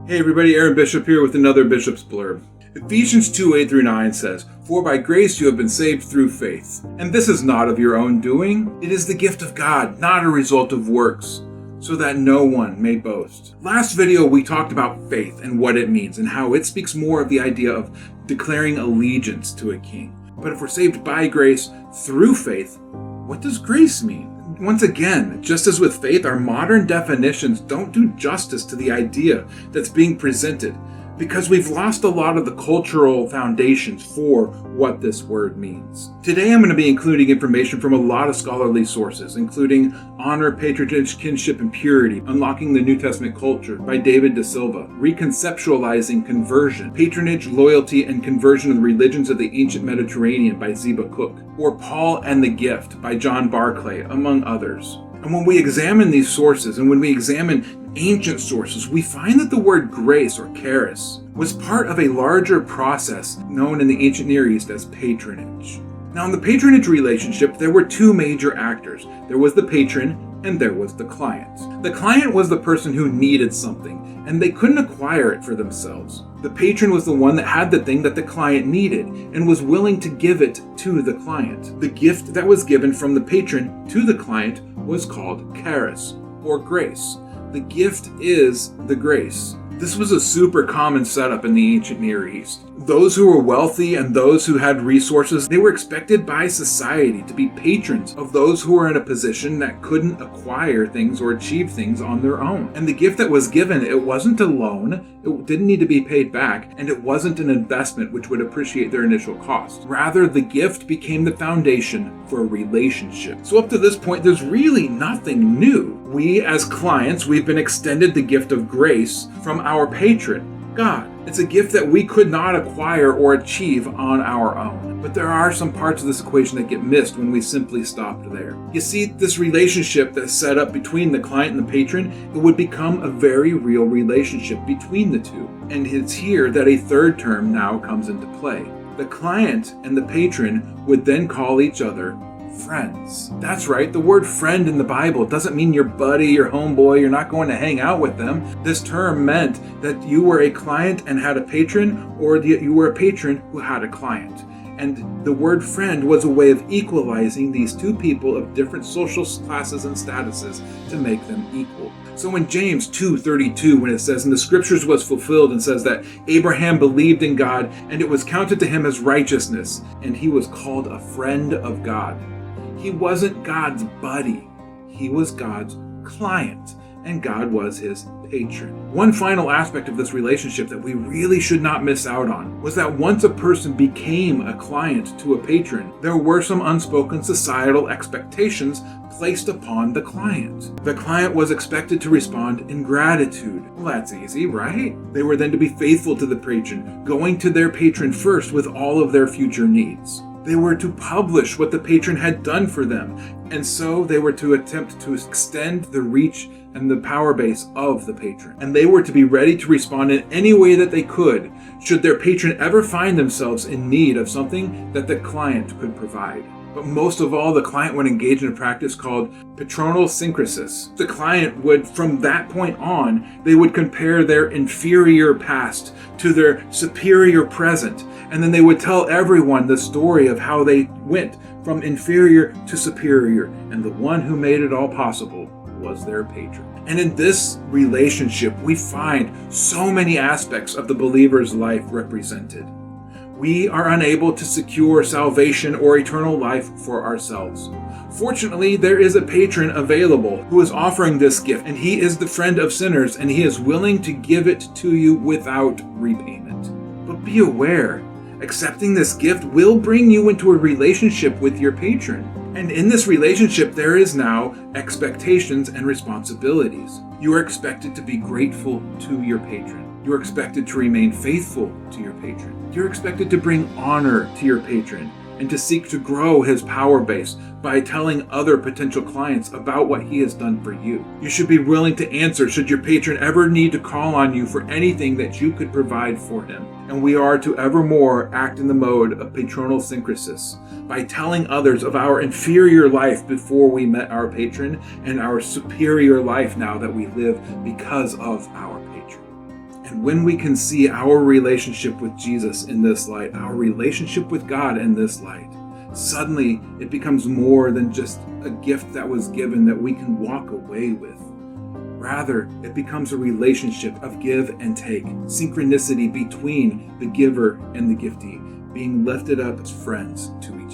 Hey everybody, Aaron Bishop here with another Bishop's Blurb. Ephesians 2:8-9 says, "For by grace you have been saved through faith. And this is not of your own doing. It is the gift of God, not a result of works, so that no one may boast." Last video we talked about faith and what it means and how it speaks more of the idea of declaring allegiance to a king. But if we're saved by grace through faith, what does grace mean? Once again, just as with faith, our modern definitions don't do justice to the idea that's being presented because we've lost a lot of the cultural foundations for what this word means. Today I'm going to be including information from a lot of scholarly sources, including Honor, Patronage, Kinship, and Purity, Unlocking the New Testament Culture by David De Silva, Reconceptualizing Conversion, Patronage, Loyalty, and Conversion of the Religions of the Ancient Mediterranean by Ziba Cook, or Paul and the Gift by John Barclay, among others. And when we examine these sources, and when we examine ancient sources, we find that the word grace, or charis, was part of a larger process known in the ancient Near East as patronage. Now, in the patronage relationship, there were two major actors. There was the patron, and there was the client. The client was the person who needed something, and they couldn't acquire it for themselves. The patron was the one that had the thing that the client needed, and was willing to give it to the client. The gift that was given from the patron to the client was called charis, or grace. The gift is the grace. This was a super common setup in the ancient Near East. Those who were wealthy and those who had resources, they were expected by society to be patrons of those who were in a position that couldn't acquire things or achieve things on their own. And the gift that was given, it wasn't a loan, it didn't need to be paid back, and it wasn't an investment which would appreciate their initial cost. Rather, the gift became the foundation for a relationship. So up to this point, there's really nothing new. We, as clients, we've been extended the gift of grace from our patron, God. It's a gift that we could not acquire or achieve on our own. But there are some parts of this equation that get missed when we simply stopped there. You see, this relationship that's set up between the client and the patron, it would become a very real relationship between the two. And it's here that a third term now comes into play. The client and the patron would then call each other friends. That's right, the word friend in the Bible doesn't mean your buddy, your homeboy, you're not going to hang out with them. This term meant that you were a client and had a patron, or you were a patron who had a client. And the word friend was a way of equalizing these two people of different social classes and statuses to make them equal. So in James 2:32, when it says, "In the scriptures was fulfilled," and says that Abraham believed in God, and it was counted to him as righteousness, and he was called a friend of God. He wasn't God's buddy. He was God's client, and God was his patron. One final aspect of this relationship that we really should not miss out on was that once a person became a client to a patron, there were some unspoken societal expectations placed upon the client. The client was expected to respond in gratitude. Well, that's easy, right? They were then to be faithful to the patron, going to their patron first with all of their future needs. They were to publish what the patron had done for them, and so they were to attempt to extend the reach and the power base of the patron. And they were to be ready to respond in any way that they could, should their patron ever find themselves in need of something that the client could provide. But most of all, the client would engage in a practice called patronal synkresis. The client would, from that point on, they would compare their inferior past to their superior present, and then they would tell everyone the story of how they went from inferior to superior, and the one who made it all possible was their patron. And in this relationship, we find so many aspects of the believer's life represented. We are unable to secure salvation or eternal life for ourselves. Fortunately, there is a patron available who is offering this gift, and he is the friend of sinners, and he is willing to give it to you without repayment. But be aware, accepting this gift will bring you into a relationship with your patron. And in this relationship, there is now expectations and responsibilities. You are expected to be grateful to your patron. You are expected to remain faithful to your patron. You're expected to bring honor to your patron and to seek to grow his power base by telling other potential clients about what he has done for you. You should be willing to answer should your patron ever need to call on you for anything that you could provide for him. And we are to evermore act in the mode of patronal synkresis by telling others of our inferior life before we met our patron and our superior life now that we live because of our patron. And when we can see our relationship with Jesus in this light, our relationship with God in this light, suddenly it becomes more than just a gift that was given that we can walk away with. Rather, it becomes a relationship of give and take, synchronicity between the giver and the giftee, being lifted up as friends to each other.